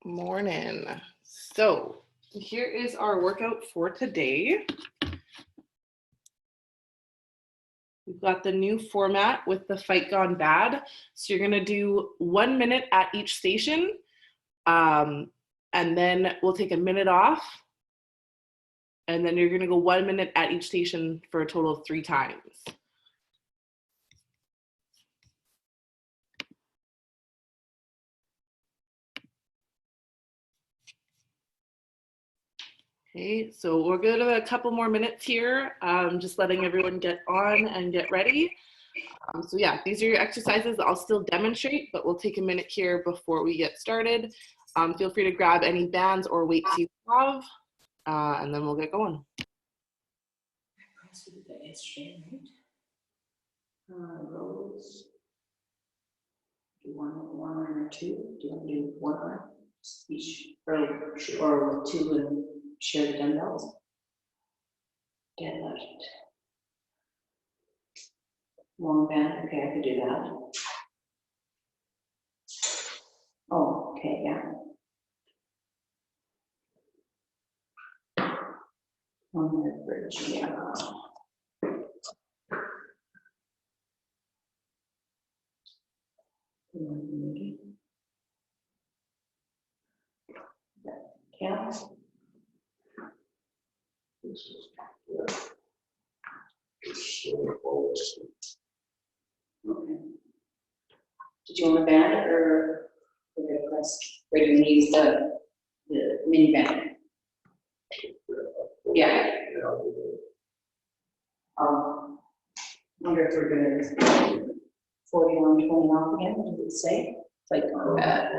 Morning. So here is our workout for today. We've got the new format with the Fight Gone Bad. So you're gonna do 1 minute at each station, and then we'll take a minute off, and then you're gonna go 1 minute at each station for a total of 3 times. Okay, so we're good a couple more minutes here, just letting everyone get on and get ready. So yeah, these are your exercises. I'll still demonstrate, but we'll take a minute here before we get started. Feel free to grab any bands or weights you have, and then we'll get going. Rows. Do one arm or two? Do you want to do one arm each, or two and share the dumbbells? Deadlift. Long band. Okay, I could do that. Oh, okay, yeah. On the bridge, yeah. Yeah. Okay. Did you want a band or press? Or do you use the mini band? Yeah. Wonder if we're gonna 40 on, 20 off again. What does it say? It's like on that.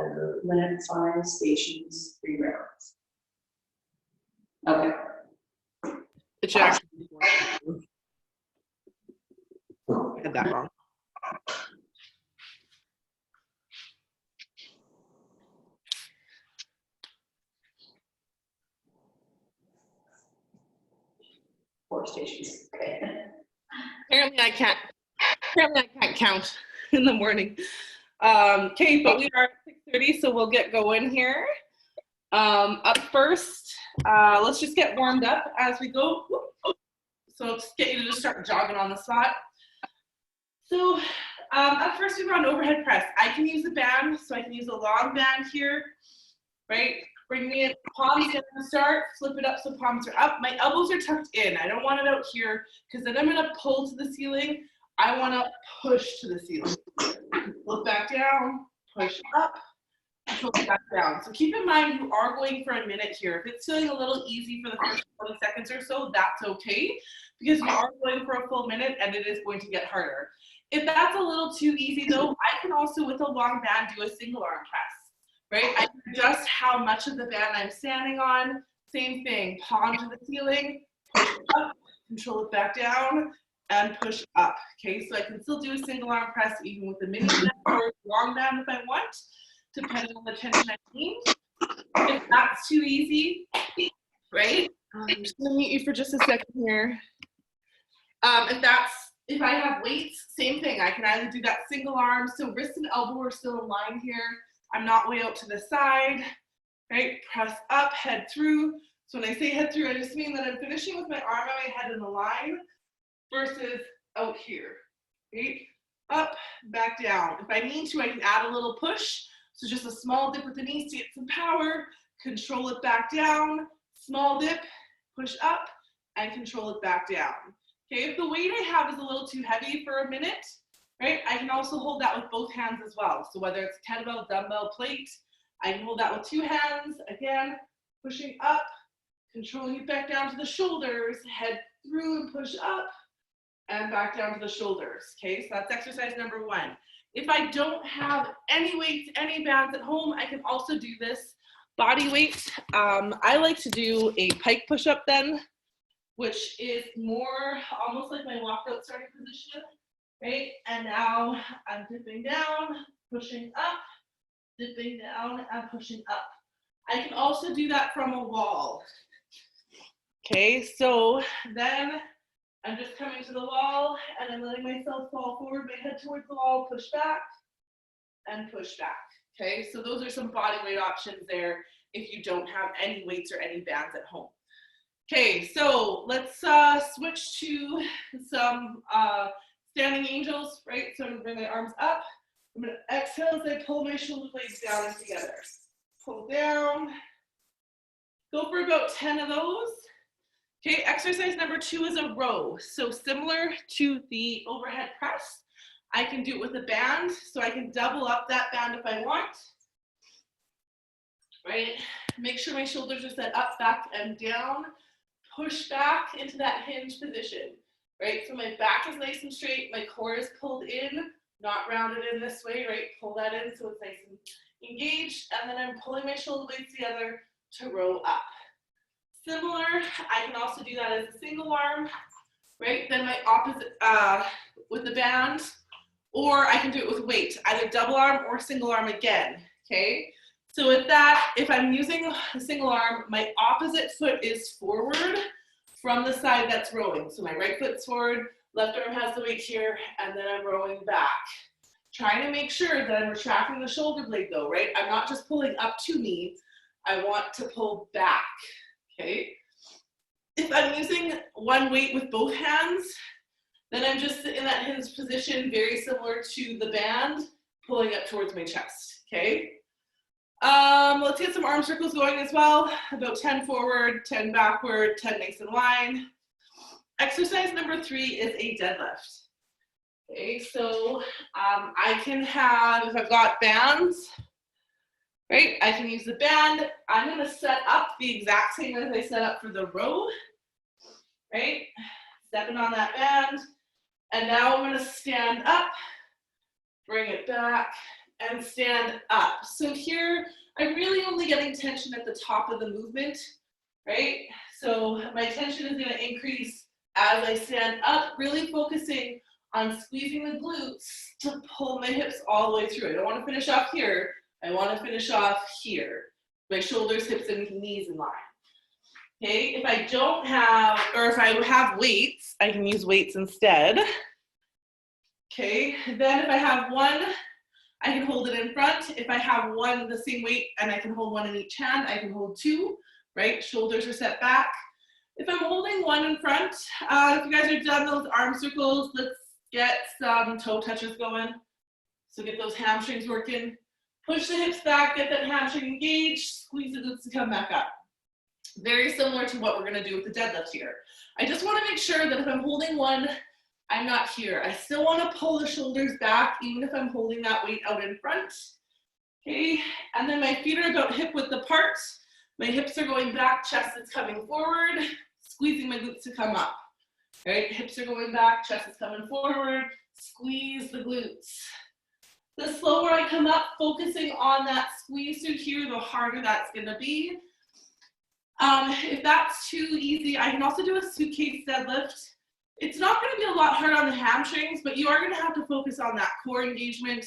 Minute 5 stations, 3 rounds. Okay. It should actually be 4. I had that wrong. Four stations. Okay. Apparently I can't count in the morning. Okay, but we are at 6:30, so we'll get going here. Up first, let's just get warmed up as we go. So let's get you to just start jogging on the spot. So up first, we run overhead press. I can use a band, so I can use a long band here, right? Bring me in, palms in to start, flip it up so palms are up. My elbows are tucked in. I don't want it out here because then I'm gonna pull to the ceiling. I wanna push to the ceiling. Flip back down, push up, pull back down. So keep in mind you are going for a minute here. If it's feeling a little easy for the first 20 seconds or so, that's okay because you are going for a full minute and it is going to get harder. If that's a little too easy though, I can also with a long band do a single arm press, right? I can adjust how much of the band I'm standing on. Same thing, palm to the ceiling, push up, control it back down, and push up, okay? So I can still do a single arm press even with a mini band or long band if I want, depending on the tension I need. If that's too easy, right? I'm just gonna mute you for just a second here. If I have weights, same thing. I can either do that single arm, so wrist and elbow are still aligned here. I'm not way out to the side, right? Press up, head through. So when I say head through, I just mean that I'm finishing with my arm and my head in a line versus out here, right? Up, back down. If I need to, I can add a little push. So just a small dip with the knees to get some power, control it back down, small dip, push up, and control it back down. Okay, if the weight I have is a little too heavy for a minute, right, I can also hold that with both hands as well. So whether it's kettlebell, dumbbell, plate, I can hold that with 2 hands. Again, pushing up, controlling it back down to the shoulders, head through and push up, and back down to the shoulders. Okay, so that's exercise number 1. If I don't have any weights, any bands at home, I can also do this body weight. I like to do a pike push-up then, which is more almost like my walkout starting position, right? And now I'm dipping down, pushing up, dipping down, and pushing up. I can also do that from a wall. Okay, so then I'm just coming to the wall and I'm letting myself fall forward, my head towards the wall, push back and push back. Okay, so those are some body weight options there if you don't have any weights or any bands at home. Okay, so let's switch to some standing angels, right? So I'm gonna bring my arms up. I'm gonna exhale as I pull my shoulder blades down and together. Pull down. Go for about 10 of those. Okay, exercise number 2 is a row. So similar to the overhead press, I can do it with a band, so I can double up that band if I want. Right? Make sure my shoulders are set up, back, and down. Push back into that hinge position. Right? So my back is nice and straight, my core is pulled in, not rounded in this way, right? Pull that in so it's nice and engaged, and then I'm pulling my shoulder blades together to row up. Similar, I can also do that as a single arm, right? Then my opposite with the band, or I can do it with weight, either double arm or single arm again, okay? So with that, if I'm using a single arm, my opposite foot is forward from the side that's rowing. So my right foot's forward, left arm has the weight here, and then I'm rowing back. Trying to make sure that I'm retracting the shoulder blade though, right? I'm not just pulling up to me, I want to pull back, okay? If I'm using one weight with both hands, then I'm just in that hinge position, very similar to the band, pulling up towards my chest, okay? Let's get some arm circles going as well. About 10 forward, 10 backward, 10 nice and wide. Exercise number 3 is a deadlift. Okay, so I can have, if I've got bands, right, I can use the band. I'm gonna set up the exact same as I set up for the row, right? Stepping on that band. And now I'm gonna stand up, bring it back, and stand up. So here, I'm really only getting tension at the top of the movement, right? So my tension is gonna increase as I stand up, really focusing on squeezing the glutes to pull my hips all the way through. I don't wanna finish off here, I wanna finish off here. My shoulders, hips, and knees in line. Okay, if I don't have, or if I have weights, I can use weights instead. Okay, then if I have one, I can hold it in front. If I have one, the same weight, and I can hold one in each hand, I can hold 2, right? Shoulders are set back. If I'm holding one in front, if you guys are done those arm circles, let's get some toe touches going. So get those hamstrings working. Push the hips back, get that hamstring engaged, squeeze the glutes to come back up. Very similar to what we're gonna do with the deadlift here. I just wanna make sure that if I'm holding one, I'm not here. I still wanna pull the shoulders back, even if I'm holding that weight out in front. Okay, and then my feet are about hip width apart. My hips are going back, chest is coming forward, squeezing my glutes to come up. Right, hips are going back, chest is coming forward, squeeze the glutes. The slower I come up, focusing on that squeeze through here, the harder that's gonna be. If that's too easy, I can also do a suitcase deadlift. It's not gonna be a lot hard on the hamstrings, but you are gonna have to focus on that core engagement,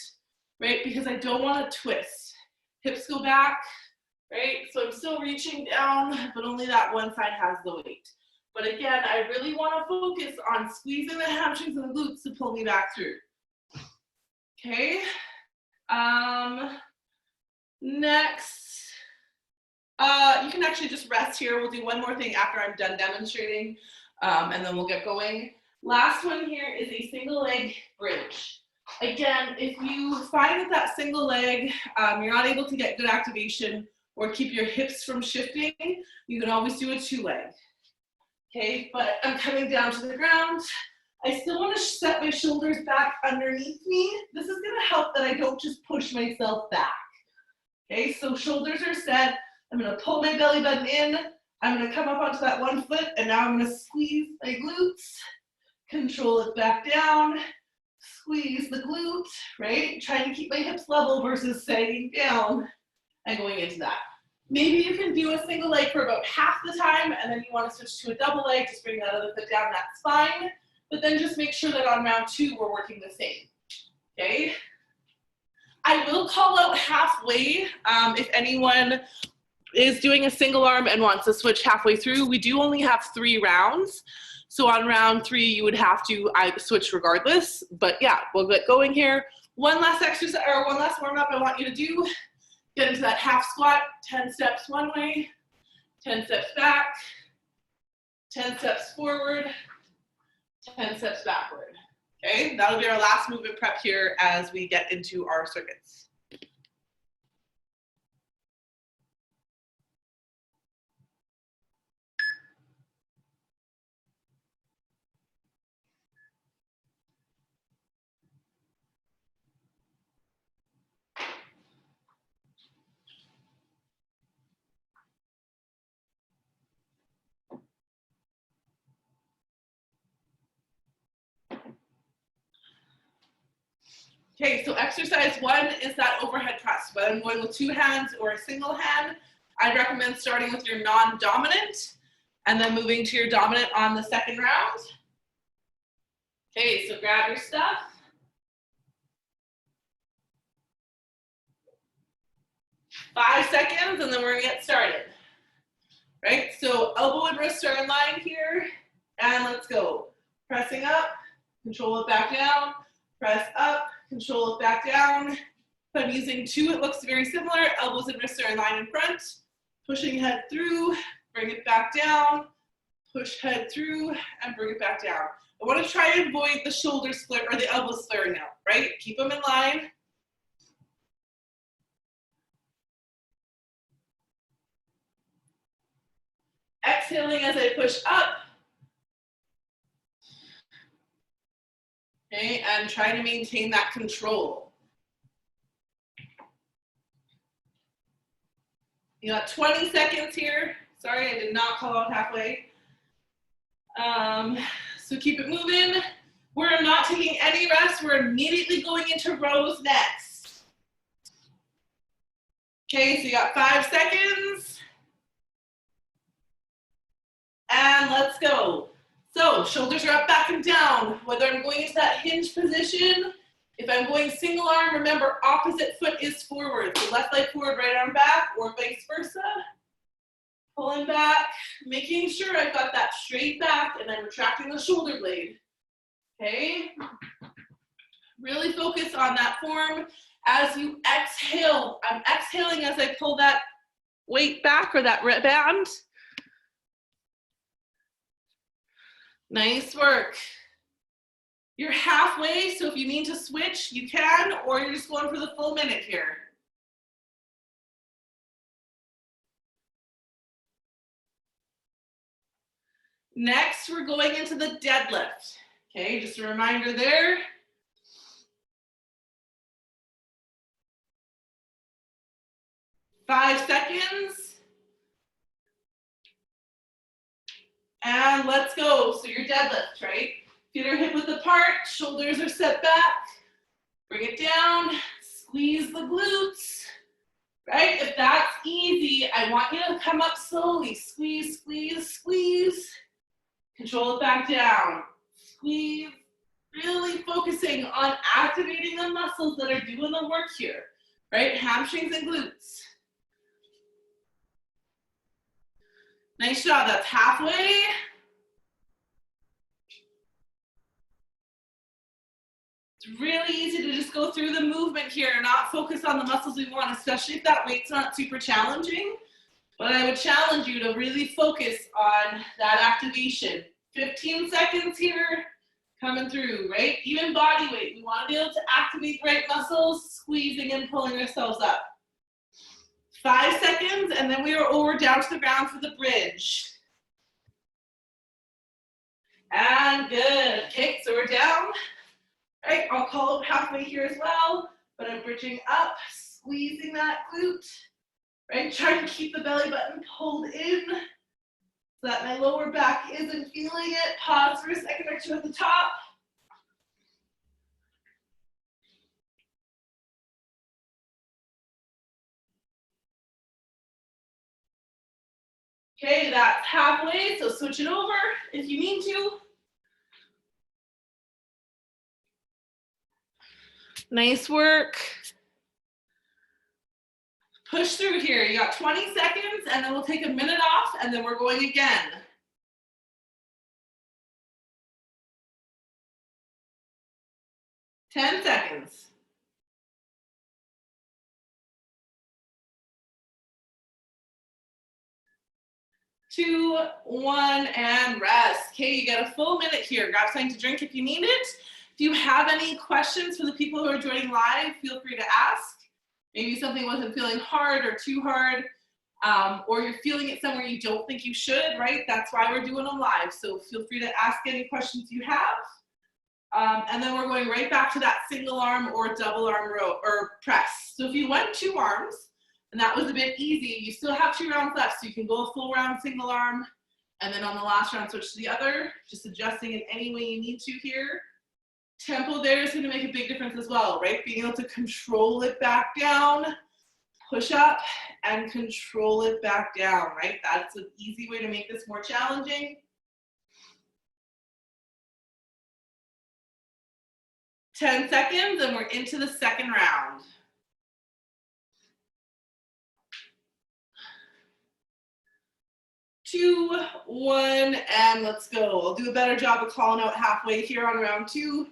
right? Because I don't wanna twist. Hips go back, right? So I'm still reaching down, but only that one side has the weight. But again, I really wanna focus on squeezing the hamstrings and the glutes to pull me back through. Okay, next, you can actually just rest here. We'll do one more thing after I'm done demonstrating, and then we'll get going. Last one here is a single leg bridge. Again, if you find that that single leg, you're not able to get good activation or keep your hips from shifting, you can always do a 2-leg. Okay, but I'm coming down to the ground. I still want to set my shoulders back underneath me. This is going to help that I don't just push myself back. Okay, so shoulders are set. I'm going to pull my belly button in. I'm going to come up onto that one foot, and now I'm going to squeeze my glutes, control it back down, squeeze the glute, right? Trying to keep my hips level versus sagging down and going into that. Maybe you can do a single leg for about half the time, and then you want to switch to a double leg, just bring that other foot down, that's fine. But then just make sure that on round 2, we're working the same, okay? I will call out halfway if anyone is doing a single arm and wants to switch halfway through. We do only have 3 rounds. So on round 3, you would have to switch regardless. But yeah, we'll get going here. One last exercise, or one last warm up I want you to do. Get into that half squat, 10 steps one way, 10 steps back, 10 steps forward, 10 steps backward. Okay, that'll be our last movement prep here as we get into our circuits. Okay, so exercise one is that overhead press. Whether I'm going with two hands or a single hand, I'd recommend starting with your non-dominant and then moving to your dominant on the second round. Okay, so grab your stuff. Five seconds, and then we're gonna get started. Right, so elbow and wrist are in line here, and let's go. Pressing up, control it back down, press up, control it back down. If I'm using two, it looks very similar. Elbows and wrists are in line in front. Pushing head through, bring it back down, push head through, and bring it back down. I want to try and avoid the shoulders flare or the elbows flaring out, right? Keep them in line. Exhaling as I push up. Okay, and try to maintain that control. You got 20 seconds here. Sorry, I did not call out halfway. So keep it moving. We're not taking any rest. We're immediately going into rows next. Okay, so you got 5 seconds. And let's go. So shoulders are up, back, and down. Whether I'm going into that hinge position, if I'm going single arm, remember opposite foot is forward. So left leg forward, right arm back, or vice versa. Pulling back, making sure I've got that straight back and I'm retracting the shoulder blade. Okay? Really focus on that form as you exhale. I'm exhaling as I pull that weight back or that band. Nice work. You're halfway, so if you need to switch, you can, or you're just going for the full minute here. Next, we're going into the deadlift. Okay, just a reminder there. Five seconds. And let's go. So your deadlift, right? Feet are hip width apart, shoulders are set back. Bring it down, squeeze the glutes, right? If that's easy, I want you to come up slowly. Squeeze, squeeze, squeeze. Control it back down. Squeeze, really focusing on activating the muscles that are doing the work here, right? Hamstrings and glutes. Nice job, that's halfway. It's really easy to just go through the movement here and not focus on the muscles we want, especially if that weight's not super challenging. But I would challenge you to really focus on that activation. 15 seconds here, coming through, right? Even body weight, we want to be able to activate the right muscles, squeezing and pulling ourselves up. 5 seconds, and then we are over down to the ground for the bridge. And good. Okay, so we're down. All right, I'll call up halfway here as well, but I'm bridging up, squeezing that glute, right? Trying to keep the belly button pulled in so that my lower back isn't feeling it. Pause for a second or two at the top. Okay, that's halfway, so switch it over if you need to. Nice work. Push through here. You got 20 seconds, and then we'll take a minute off, and then we're going again. Ten seconds. 2, 1, and rest. Okay, you get a full minute here. Grab something to drink if you need it. If you have any questions for the people who are joining live, feel free to ask. Maybe something wasn't feeling hard or too hard, or you're feeling it somewhere you don't think you should, right? That's why we're doing them live. So feel free to ask any questions you have. And then we're going right back to that single arm or double arm row or press. So if you went 2 arms and that was a bit easy, you still have 2 rounds left. So you can go a full round single arm, and then on the last round switch to the other, just adjusting in any way you need to here. Tempo there is going to make a big difference as well, right? Being able to control it back down, push up, and control it back down, right? That's an easy way to make this more challenging. 10 seconds, and we're into the second round. 2, 1, and let's go. I'll do a better job of calling out halfway here on round 2.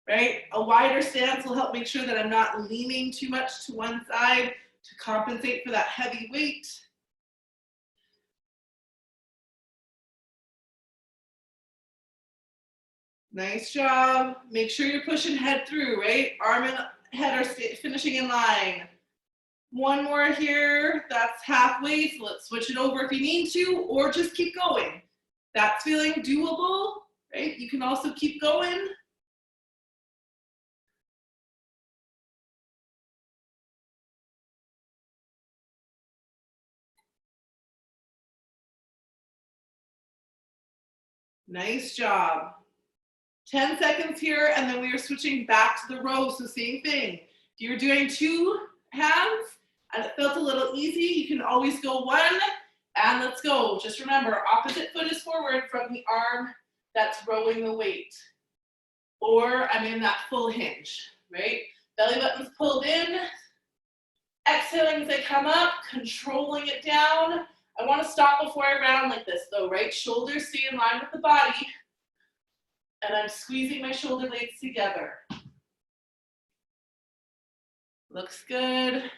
Right? A wider stance will help make sure that I'm not leaning too much to one side to compensate for that heavy weight. Nice job. Make sure you're pushing head through, right? Arm and head are finishing in line. 1 more here. That's halfway. So let's switch it over if you need to, or just keep going. That's feeling doable, right? You can also keep going. Nice job. 10 seconds here, and then we are switching back to the row. So same thing. If you're doing 2 hands and it felt a little easy, you can always go 1, and let's go. Just remember, opposite foot is forward from the arm that's rowing the weight. Or I'm in that full hinge, right? Belly button's pulled in. Exhaling as I come up, controlling it down. I want to stop before I round like this though, right? Shoulders stay in line with the body. And I'm squeezing my shoulder blades together. Looks good.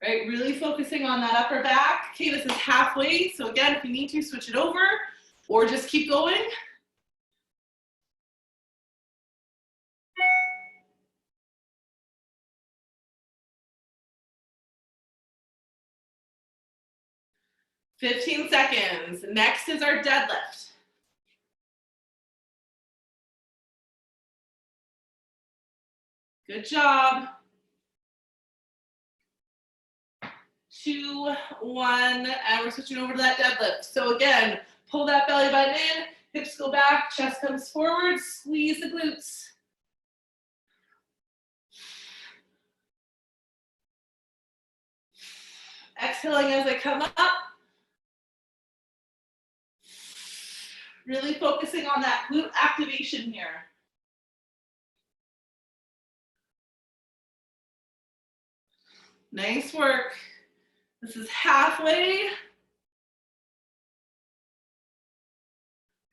Right, really focusing on that upper back. Okay, this is halfway. So again, if you need to, switch it over or just keep going. "15 seconds. Next is our deadlift. Good job. 2, 1, and we're switching over to that deadlift. So again, pull that belly button in, hips go back, chest comes forward, squeeze the glutes. Exhaling as I come up. Really focusing on that glute activation here. Nice work. This is halfway.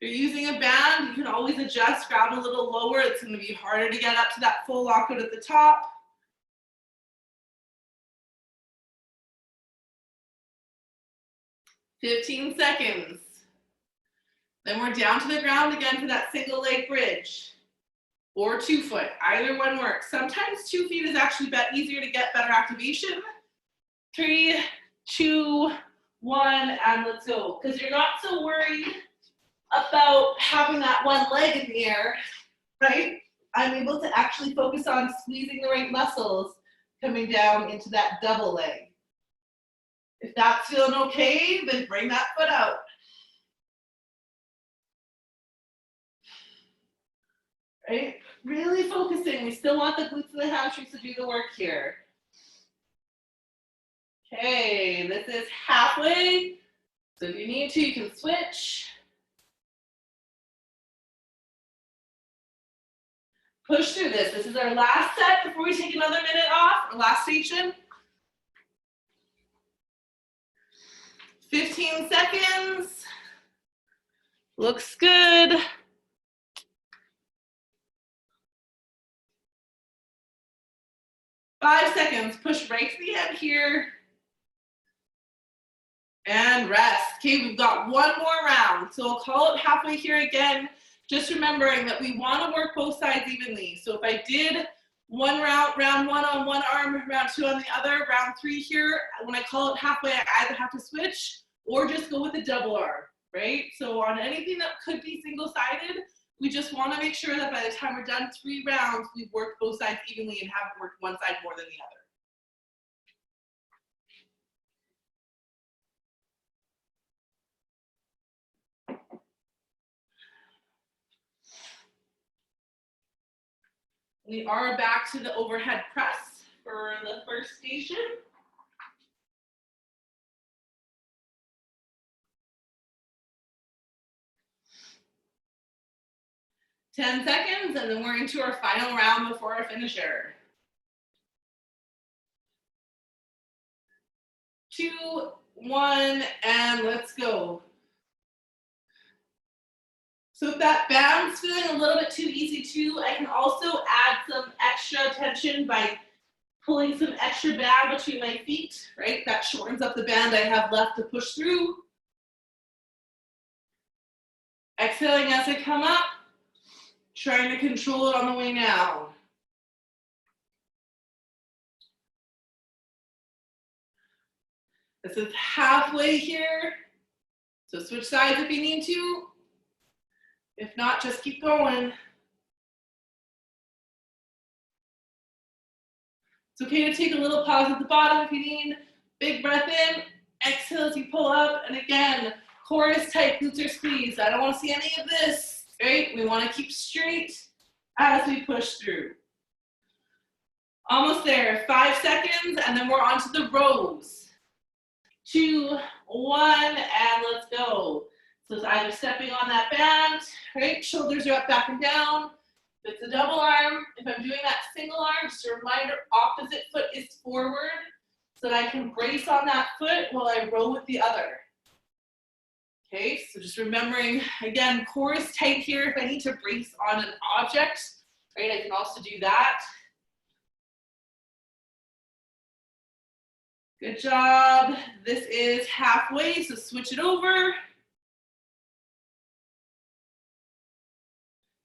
If you're using a band, you can always adjust, grab a little lower. It's going to be harder to get up to that full lockout at the top. 15 seconds. Then we're down to the ground again for that single leg bridge. Or 2 foot, either one works. Sometimes 2 feet is actually easier to get better activation. 3, 2, 1, and let's go. Because you're not so worried about having that one leg in the air, right? I'm able to actually focus on squeezing the right muscles coming down into that double leg. If that's feeling okay, then bring that foot out. Right? Really focusing. We still want the glutes and the hamstrings to do the work here. Okay, this is halfway. So if you need to, you can switch. Push through this. This is our last set before we take another minute off, our last station. 15 seconds. Looks good. 5 seconds. Push right to the end here. and rest. Okay, we've got one more round. So I'll call it halfway here again, just remembering that we want to work both sides evenly. So if I did round one on one arm, round two on the other, round three here, when I call it halfway, I either have to switch or just go with a double arm, right? So on anything that could be single-sided, we just want to make sure that by the time we're done 3 rounds, we've worked both sides evenly and haven't worked one side more than the other. We are back to the overhead press for the first station. Ten seconds, and then we're into our final round before our finisher. 2, 1, and let's go. So if that band's feeling a little bit too easy too, I can also add some extra tension by pulling some extra band between my feet, right? That shortens up the band I have left to push through. Exhaling as I come up, trying to control it on the way down. This is halfway here, so switch sides if you need to. If not, just keep going. It's okay to take a little pause at the bottom if you need. Big breath in, exhale as you pull up, and again, core is tight, glutes are squeezed. I don't want to see any of this, right? We want to keep straight as we push through. Almost there, 5 seconds, and then we're on to the rows. 2, 1, and let's go. So it's either stepping on that band, right? Shoulders are up, back and down. If it's a double arm, if I'm doing that single arm, just a reminder, opposite foot is forward so that I can brace on that foot while I row with the other. Okay, so just remembering, again, core is tight here. If I need to brace on an object, right, I can also do that. Good job. This is halfway, so switch it over.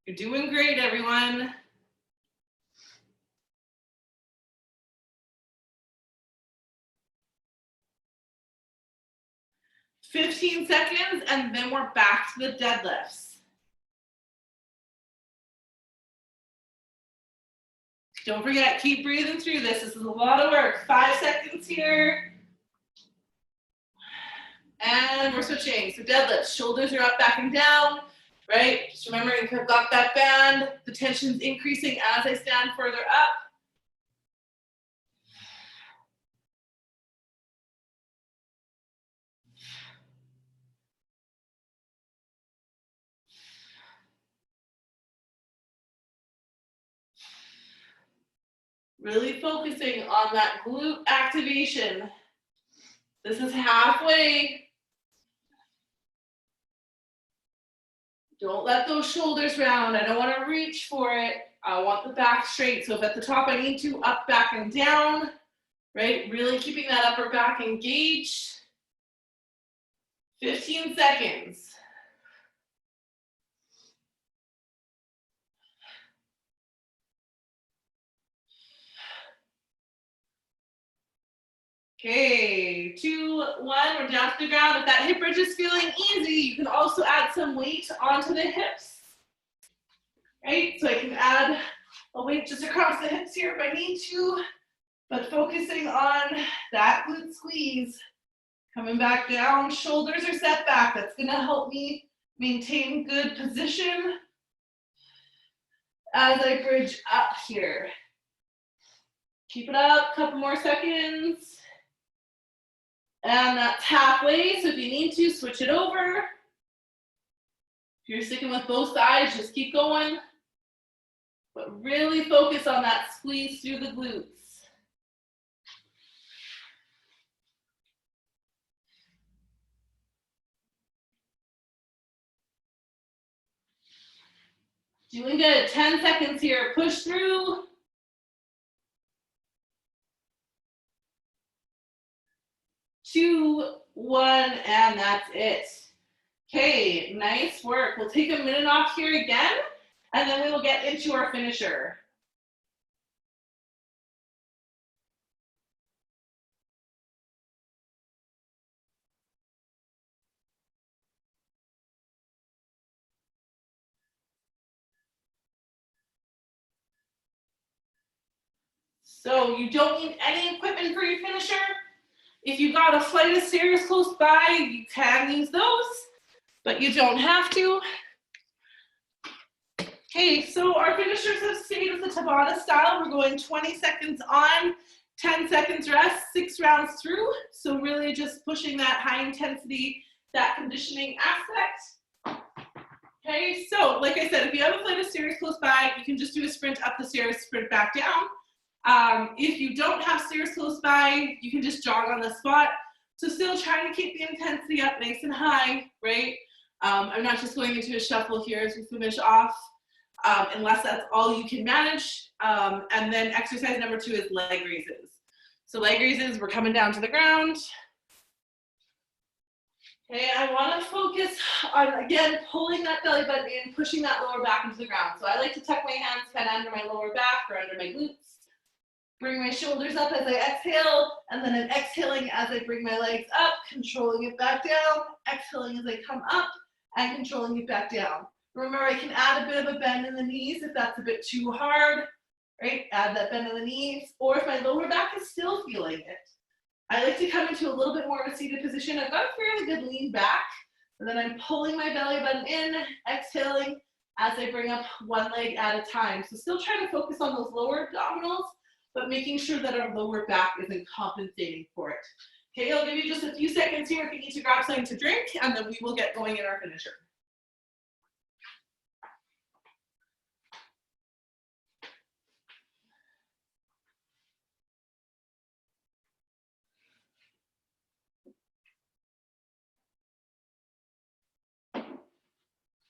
You're doing great, everyone. "15 seconds, and then we're back to the deadlifts. Don't forget, keep breathing through this. This is a lot of work. 5 seconds here. And we're switching. So deadlifts, shoulders are up, back and down, right? Just remembering I've got that band. The tension's increasing as I stand further up. Really focusing on that glute activation. This is halfway. Don't let those shoulders round. I don't want to reach for it. I want the back straight. So if at the top I need to, up, back, and down, right? Really keeping that upper back engaged. 15 seconds. Okay, 2, 1, we're down to the ground. If that hip bridge is feeling easy, you can also add some weight onto the hips, right? So I can add a weight just across the hips here if I need to, but focusing on that glute squeeze. Coming back down, shoulders are set back. That's gonna help me maintain good position as I bridge up here. Keep it up, couple more seconds. And that's halfway, so if you need to, switch it over. If you're sticking with both sides, just keep going. But really focus on that squeeze through the glutes. Doing good, 10 seconds here, push through. 2, 1, and that's it. Okay, nice work. We'll take a minute off here again, and then we will get into our finisher. So you don't need any equipment for your finisher. If you got a flight of stairs close by, you can use those, but you don't have to. Okay, so our finishers have stayed with the Tabata style. We're going 20 seconds on, 10 seconds rest, 6 rounds through. So really just pushing that high intensity, that conditioning aspect. Okay, so like I said, if you have a flight of stairs close by, you can just do a sprint up the stairs, sprint back down. If you don't have stairs close by, you can just jog on the spot. So still trying to keep the intensity up nice and high, right? I'm not just going into a shuffle here as we finish off, unless that's all you can manage. And then exercise number 2 is leg raises. So leg raises, we're coming down to the ground. Okay, I want to focus on, again, pulling that belly button in, pushing that lower back into the ground. So I like to tuck my hands kind of under my lower back or under my glutes. Bring my shoulders up as I exhale, and then I'm exhaling as I bring my legs up, controlling it back down, exhaling as I come up, and controlling it back down. Remember, I can add a bit of a bend in the knees if that's a bit too hard, right? Add that bend in the knees, or if my lower back is still feeling it. I like to come into a little bit more of a seated position. I've got a fairly good lean back, and then I'm pulling my belly button in, exhaling as I bring up one leg at a time. So still trying to focus on those lower abdominals, but making sure that our lower back isn't compensating for it. Okay, I'll give you just a few seconds here if you need to grab something to drink, and then we will get going in our finisher.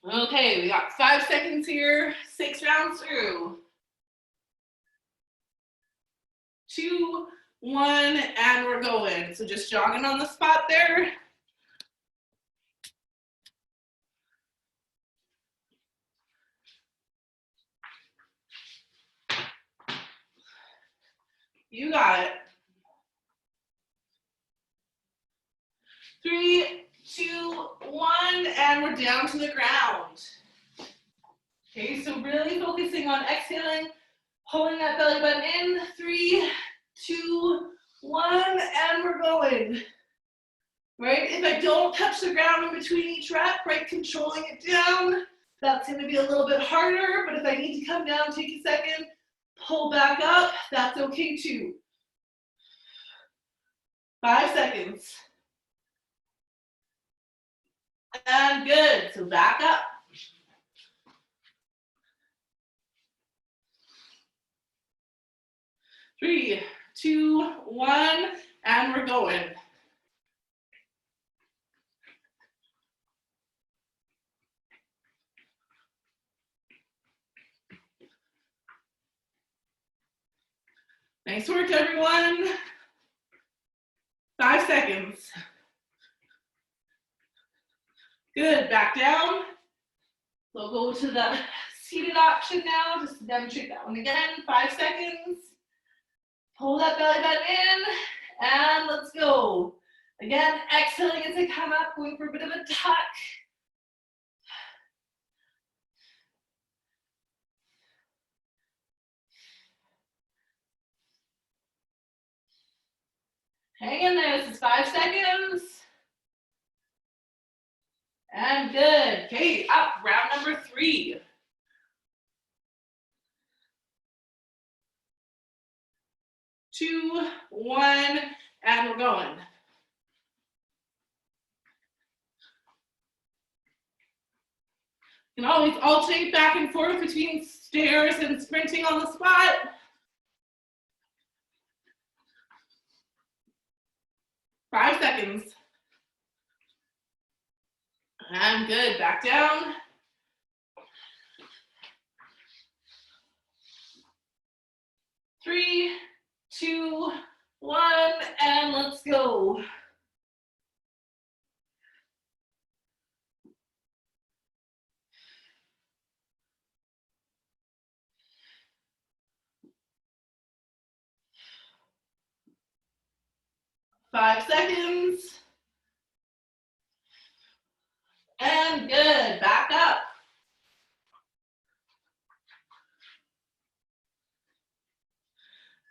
Okay, we got 5 seconds here, 6 rounds through. 2, 1, and we're going. So just jogging on the spot there. You got it. 3, 2, 1, and we're down to the ground. Okay, so really focusing on exhaling, pulling that belly button in. 3, 2, 1, and we're going. Right, if I don't touch the ground in between each rep, right, controlling it down, that's gonna be a little bit harder, but if I need to come down, take a second, pull back up, that's okay too. 5 seconds. And good, so back up. 3, 2, 1, and we're going. Nice work, everyone. 5 seconds. Good, back down. We'll go to the seated option now, just to demonstrate that one again. 5 seconds. Pull that belly button in, and let's go. Again, exhaling as I come up, going for a bit of a tuck. Hang in there, this is 5 seconds. And good. Okay, up, round number 3. 2, 1, and we're going. You can always alternate back and forth between stairs and sprinting on the spot. Five seconds. And good, back down. 3, 2, 1, and let's go. 5 seconds. And good, back up.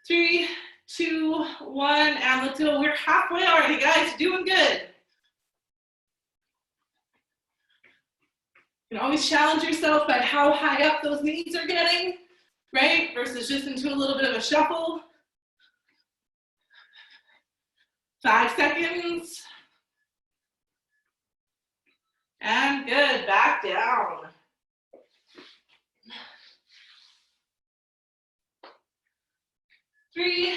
3, 2, 1, and let's go. We're halfway already, guys, doing good. You can always challenge yourself by how high up those knees are getting, right? Versus just into a little bit of a shuffle. 5 seconds. And good, back down. 3,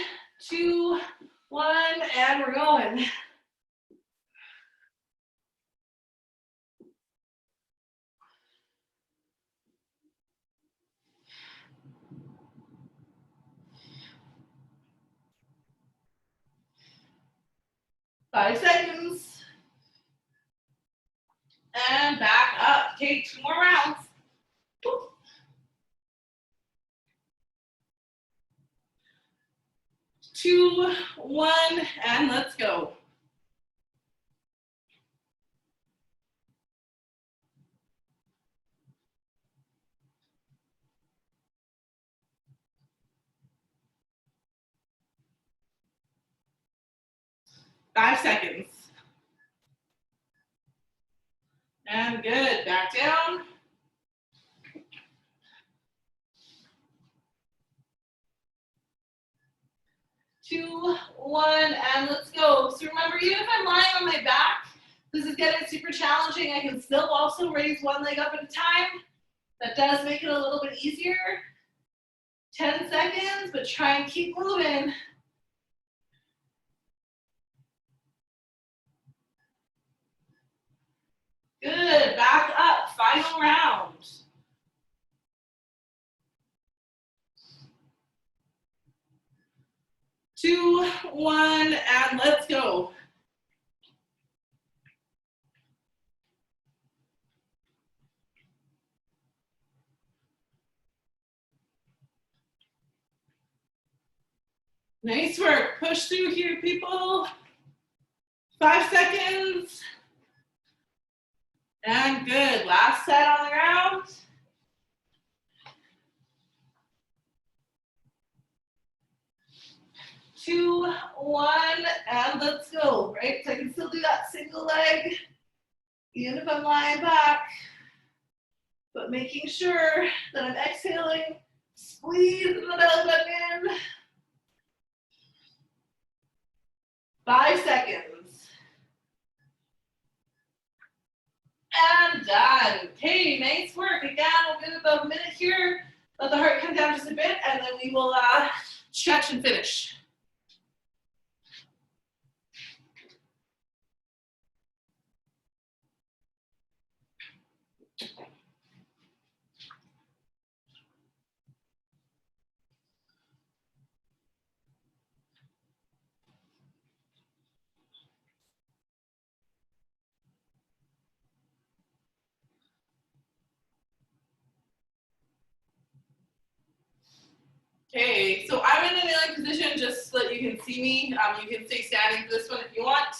2, 1, and we're going. Five seconds. And back up. Okay, 2 more rounds. 2, 1, and let's go. Five seconds. And good, back down. 2, 1, and let's go. So remember, even if I'm lying on my back, this is getting super challenging. I can still also raise one leg up at a time. That does make it a little bit easier. 10 seconds, but try and keep moving. Good, back up, final round. 2, 1, and let's go. Nice work, push through here, people. 5 seconds. And good, last set on the ground. 2, 1, and let's go, right? So I can still do that single leg, even if I'm lying back, but making sure that I'm exhaling, squeeze the belly button in. 5 seconds. And done. Okay, nice work. Again, we'll give it about a minute here. Let the heart come down just a bit, and then we will stretch and finish. Okay, so I'm in a kneeling position just so that you can see me. You can stay standing for this one if you want.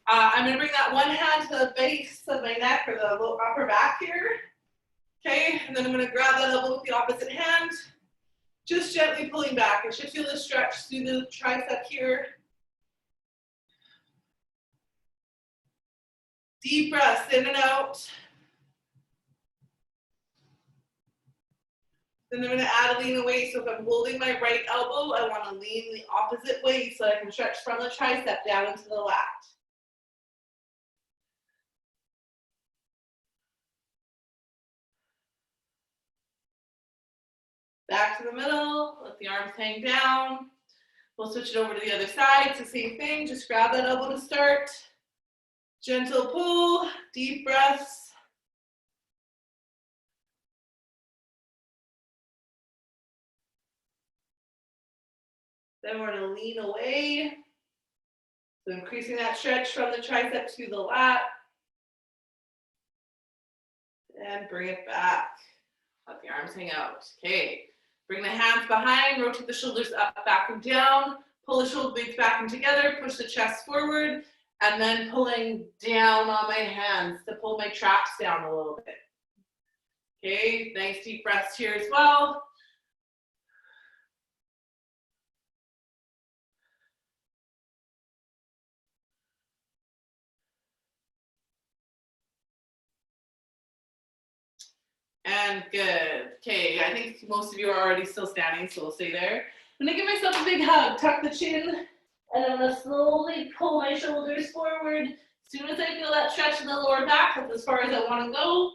I'm gonna bring that one hand to the base of my neck or the upper back here. Okay, and then I'm gonna grab that elbow with the opposite hand, just gently pulling back. I should feel the stretch through the tricep here. Deep breaths in and out. Then I'm gonna add a lean away. So if I'm holding my right elbow, I wanna lean the opposite way so I can stretch from the tricep down into the lat. Back to the middle, let the arms hang down. We'll switch it over to the other side. So same thing, just grab that elbow to start. Gentle pull, deep breaths. Then we're gonna lean away. So increasing that stretch from the tricep to the lat. And bring it back. Let the arms hang out. Okay. Bring the hands behind, rotate the shoulders up, back and down. pull the shoulder blades back and together, push the chest forward, and then pulling down on my hands to pull my traps down a little bit. Okay, nice deep breaths here as well. And good. Okay, I think most of you are already still standing, so we'll stay there. I'm gonna give myself a big hug, tuck the chin, and I'm gonna slowly pull my shoulders forward. As soon as I feel that stretch in the lower back, that's as far as I wanna go.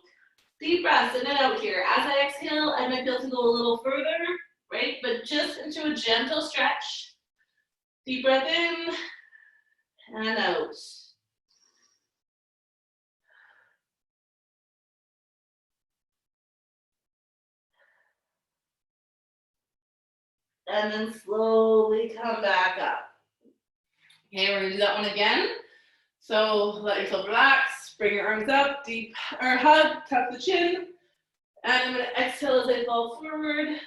Deep breaths in and out here. As I exhale, I might be able to go a little further, right? But just into a gentle stretch. Deep breath in and out. And then slowly come back up. Okay, we're gonna do that one again. So let yourself relax, bring your arms up, deep or hug, tuck the chin. And I'm gonna exhale as I fall forward.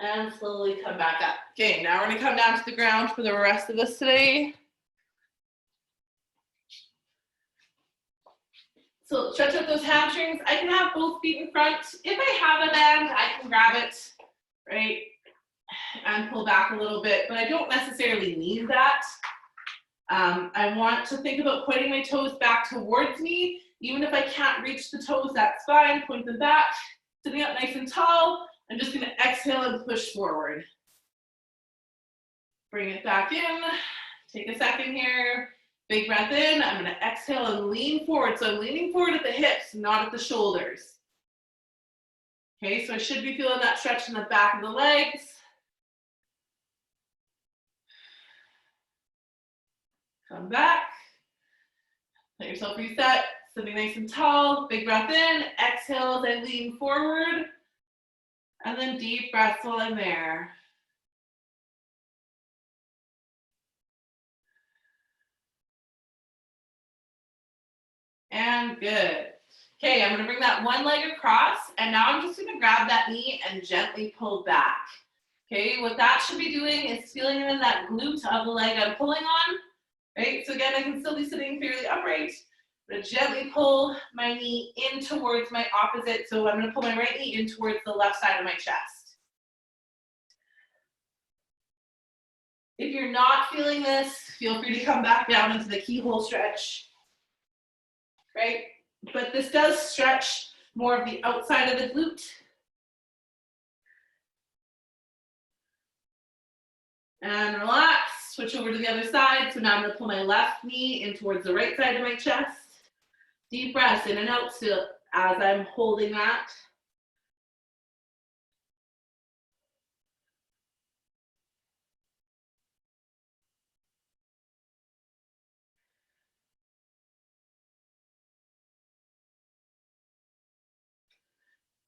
And slowly come back up. Okay, now we're gonna come down to the ground for the rest of us today. So stretch out those hamstrings. I can have both feet in front. If I have a band, I can grab it, right? And pull back a little bit, but I don't necessarily need that. I want to think about pointing my toes back towards me. Even if I can't reach the toes, that's fine. Point them back, sitting up nice and tall. I'm just gonna exhale and push forward. Bring it back in. Take a second here. Big breath in. I'm gonna exhale and lean forward. So I'm leaning forward at the hips, not at the shoulders. Okay, so I should be feeling that stretch in the back of the legs. Come back. Let yourself reset. Sitting nice and tall. Big breath in. Exhale as I lean forward. And then deep breaths while I'm there. And good. Okay, I'm gonna bring that one leg across, and now I'm just gonna grab that knee and gently pull back. Okay, what that should be doing is feeling in that glute of the leg I'm pulling on, right? So again, I can still be sitting fairly upright, but gently pull my knee in towards my opposite. So I'm gonna pull my right knee in towards the left side of my chest. If you're not feeling this, feel free to come back down into the keyhole stretch, right? But this does stretch more of the outside of the glute. And relax, switch over to the other side. So now I'm gonna pull my left knee in towards the right side of my chest. Deep breaths in and out still as I'm holding that.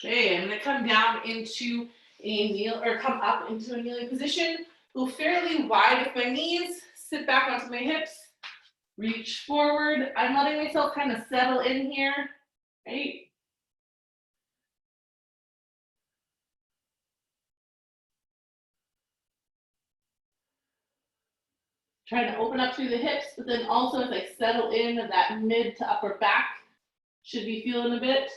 Okay, I'm gonna come down into a kneel, or come up into a kneeling position. Go fairly wide with my knees, sit back onto my hips, reach forward. I'm letting myself kind of settle in here, right? Trying to open up through the hips, but then also as I settle in, that mid to upper back should be feeling a bit.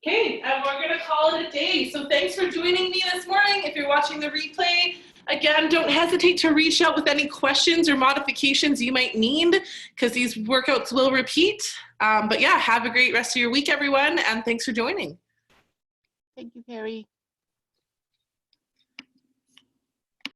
Okay, and we're gonna call it a day. So thanks for joining me this morning. If you're watching the replay, again, don't hesitate to reach out with any questions or modifications you might need, because these workouts will repeat. But yeah, have a great rest of your week, everyone, and thanks for joining. Thank you, Carrie.